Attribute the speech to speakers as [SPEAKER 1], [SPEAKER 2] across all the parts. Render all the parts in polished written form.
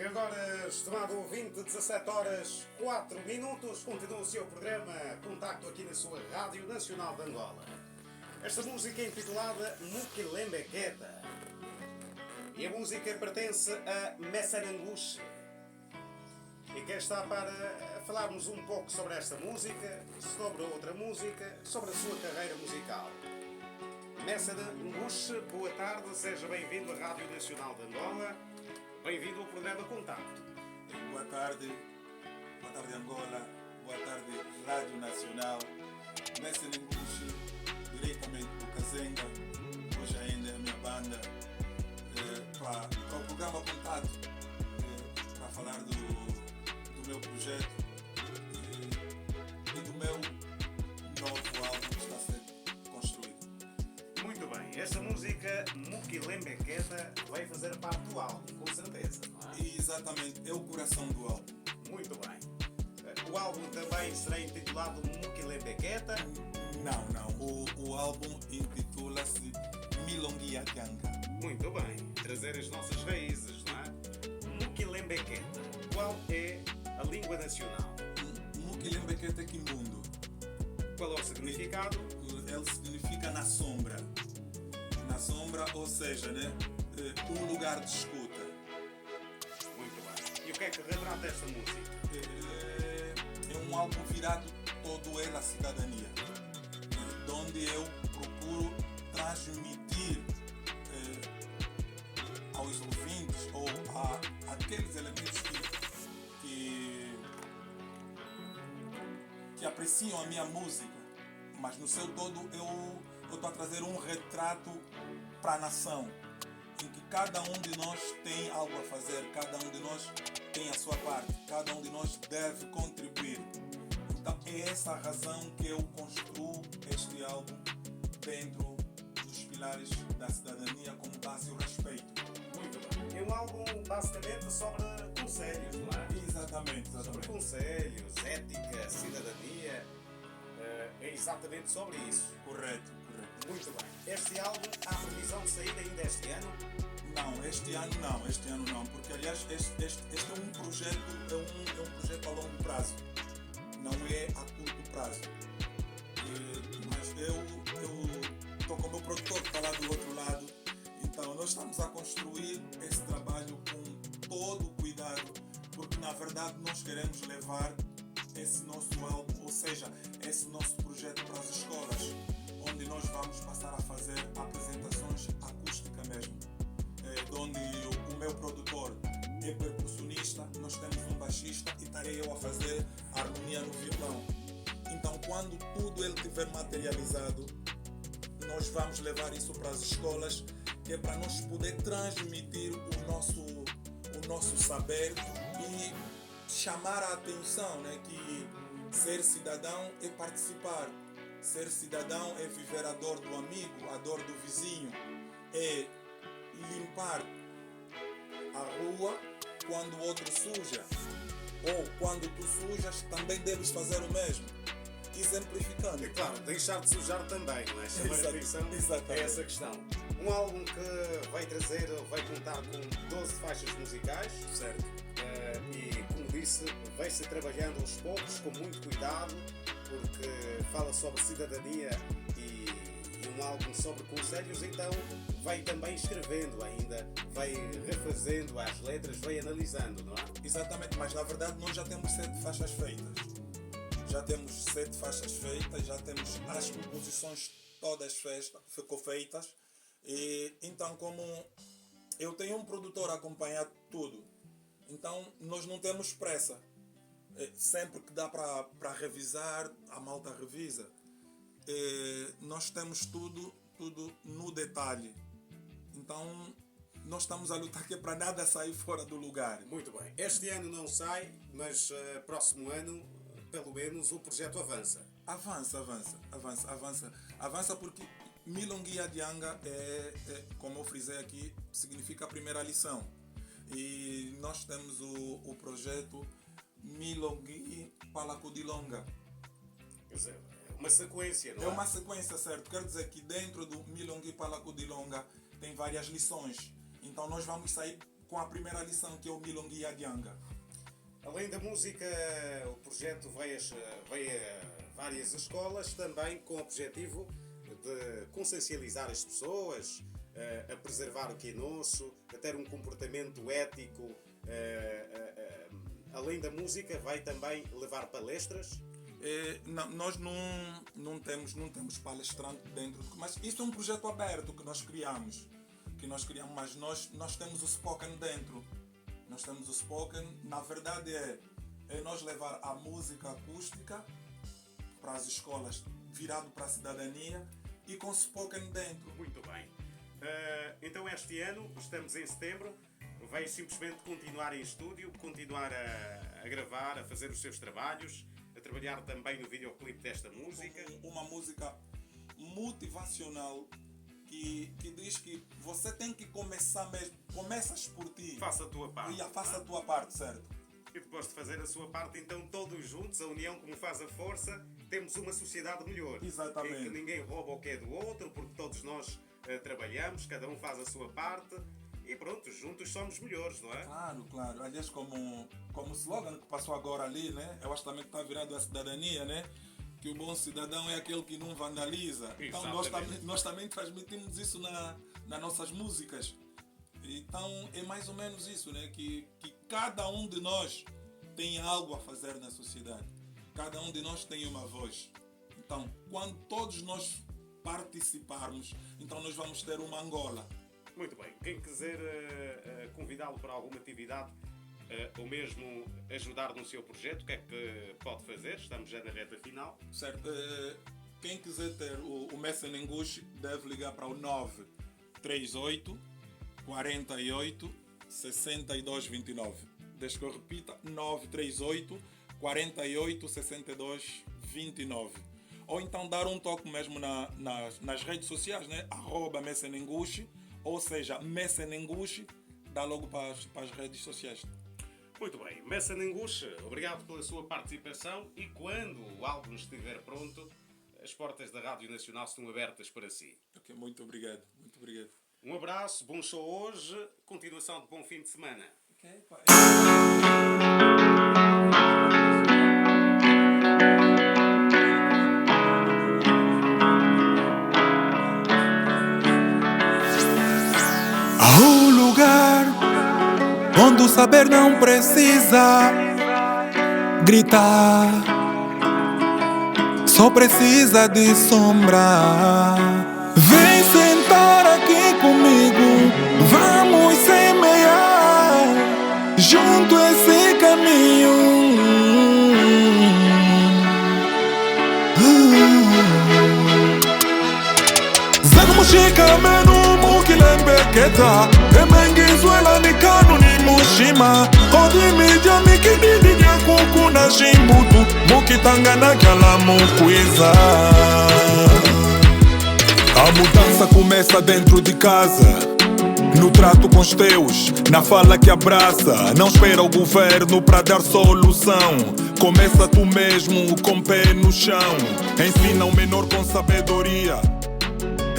[SPEAKER 1] E agora, estimado ouvinte, 17 horas 4 minutos, continua o seu programa Contacto aqui na sua Rádio Nacional de Angola. Esta música é intitulada Mukilembequeta e a música pertence a Messananguche. E quem está para falarmos um pouco sobre esta música, sobre outra música, sobre a sua carreira musical. Messananguche, boa tarde, seja bem-vindo à Rádio Nacional de Angola. Bem-vindo ao programa Contacto.
[SPEAKER 2] Boa tarde Angola, boa tarde Rádio Nacional, Messananguche, diretamente do Kazenga, hoje ainda é a minha banda, para o programa Contato, para falar do meu projeto e do meu novo álbum que está a ser construído.
[SPEAKER 1] Muito bem, esta música Mukilembequeta vai fazer parte do álbum, com certeza, não é?
[SPEAKER 2] E exatamente, é o coração do álbum.
[SPEAKER 1] Muito bem. O álbum também será intitulado Mukilembequeta?
[SPEAKER 2] Não. O álbum intitula-se Milonguia Ganga.
[SPEAKER 1] Muito bem. Trazer as nossas raízes, não é? Mukilembequeta. Qual é a língua nacional?
[SPEAKER 2] Mukilembequeta Kimbundo.
[SPEAKER 1] Qual é o significado?
[SPEAKER 2] Ele significa na sombra. Na sombra, ou seja, né? Um lugar de escuta.
[SPEAKER 1] Muito bem. E o que é que retrata esta música?
[SPEAKER 2] É um álbum virado todo ele à cidadania, onde eu procuro transmitir aos ouvintes ou àqueles elementos que apreciam a minha música, mas no seu todo eu estou a trazer um retrato para a nação, em que cada um de nós tem algo a fazer, cada um de nós tem a sua parte, cada um de nós deve contribuir. Então é essa a razão que eu construo este álbum dentro dos pilares da cidadania, como base o respeito.
[SPEAKER 1] Muito bem. É um álbum basicamente sobre conselhos, não é?
[SPEAKER 2] Exatamente.
[SPEAKER 1] Sobre conselhos, ética, cidadania. É exatamente sobre isso.
[SPEAKER 2] Correto.
[SPEAKER 1] Muito bem. Este álbum há previsão de sair ainda este ano?
[SPEAKER 2] Não, este ano não, porque aliás este é um projeto a longo prazo, não é a curto prazo. Mas eu estou com o meu produtor que está lá do outro lado, então nós estamos a construir esse trabalho com todo o cuidado, porque na verdade nós queremos levar esse nosso álbum, ou seja, esse nosso projeto para as escolas, onde nós vamos passar a fazer apresentações acústicas mesmo. Onde o meu produtor é percussionista, nós temos um baixista e estarei eu a fazer a harmonia no violão. Então quando tudo ele estiver materializado, nós vamos levar isso para as escolas, que é para nós poder transmitir o nosso saber e chamar a atenção, né, que ser cidadão é participar, ser cidadão é viver a dor do amigo, a dor do vizinho, é limpar a rua quando o outro suja, ou quando tu sujas também deves fazer o mesmo, exemplificando.
[SPEAKER 1] E claro, deixar de sujar também, não é? Chamar a atenção a essa questão. Um álbum que vai contar com 12 faixas musicais,
[SPEAKER 2] Certo.
[SPEAKER 1] E como disse, vai-se trabalhando aos poucos, com muito cuidado, porque fala sobre cidadania e um álbum sobre conselhos, então vai também escrevendo ainda, vai refazendo as letras, vai analisando, não é?
[SPEAKER 2] Exatamente, mas na verdade nós já temos 7 faixas feitas. Já temos as composições todas feitas. E então, como eu tenho um produtor a acompanhar tudo, então nós não temos pressa. Sempre que dá para revisar, a malta revisa. Nós temos tudo no detalhe. Então nós estamos a lutar que é para nada sair fora do lugar.
[SPEAKER 1] Muito bem. Este ano não sai, mas próximo ano, pelo menos, o projeto avança.
[SPEAKER 2] Avança porque Milonguia Dianga como eu frisei aqui, significa a primeira lição. E nós temos o projeto Milongi Palacudilonga.
[SPEAKER 1] Quer dizer, é uma sequência, não é?
[SPEAKER 2] É uma sequência, certo? Quer dizer que dentro do Milongi Palacudilonga tem várias lições. Então nós vamos sair com a primeira lição, que é o Milongi Adianga.
[SPEAKER 1] Além da música, o projeto veio a várias escolas, também com o objetivo de consciencializar as pessoas, a preservar o que é nosso, a ter um comportamento ético. Além da música, vai também levar palestras?
[SPEAKER 2] Nós não temos palestrante dentro, mas isso é um projeto aberto que nós criamos, mas nós temos o spoken dentro. Nós temos o spoken, na verdade é nós levar a música acústica para as escolas, virado para a cidadania e com spoken dentro.
[SPEAKER 1] Muito bem. Então este ano, estamos em setembro, vai simplesmente continuar em estúdio, continuar a gravar, a fazer os seus trabalhos, a trabalhar também no videoclipe desta música.
[SPEAKER 2] Uma música motivacional que diz que você tem que começar mesmo, começas por ti.
[SPEAKER 1] Faça a tua parte.
[SPEAKER 2] Faça a tua parte, certo?
[SPEAKER 1] E depois de fazer a sua parte, então todos juntos, a união como faz a força, temos uma sociedade melhor.
[SPEAKER 2] Exatamente.
[SPEAKER 1] Em que ninguém rouba o que é do outro, porque todos nós trabalhamos, cada um faz a sua parte e pronto, juntos somos melhores, não é?
[SPEAKER 2] Claro. Aliás, como o slogan que passou agora ali, né? Eu acho também que está virado a cidadania, né? Que o bom cidadão é aquele que não vandaliza. Então nós também transmitimos isso nas nossas músicas. Então é mais ou menos isso, né? Que cada um de nós tem algo a fazer na sociedade. Cada um de nós tem uma voz. Então, quando todos nós participarmos, então nós vamos ter uma Angola.
[SPEAKER 1] Muito bem. Quem quiser convidá-lo para alguma atividade ou mesmo ajudar no seu projeto, o que é que pode fazer? Estamos já na reta final.
[SPEAKER 2] Certo. Quem quiser ter o Messenengushi deve ligar para o 938 48 62 29. Deixa que eu repita, 938 48 62 29. Ou então dar um toque mesmo nas redes sociais, né? @Messenengushi, ou seja, Messenengushi, dá logo para as redes sociais.
[SPEAKER 1] Muito bem, Messenengushi, obrigado pela sua participação e quando o álbum estiver pronto, as portas da Rádio Nacional estão abertas para si.
[SPEAKER 2] Ok, muito obrigado.
[SPEAKER 1] Um abraço, bom show hoje, continuação de bom fim de semana.
[SPEAKER 2] Okay,
[SPEAKER 3] Há um lugar onde o saber não precisa gritar, só precisa de sombra. Vem sentar aqui comigo, vamos semear junto esse caminho. Zagu mushika menu mukilembeketa emengizuela ni kanu ni mushima kodi media mikididi nyakuku na shimbutu mukitangana kyala mukwiza. A mudança começa dentro de casa, no trato com os teus, na fala que abraça. Não espera o governo para dar solução. Começa tu mesmo com pé no chão. Ensina o menor com sabedoria.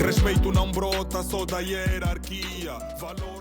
[SPEAKER 3] Respeito não brota só da hierarquia. Valor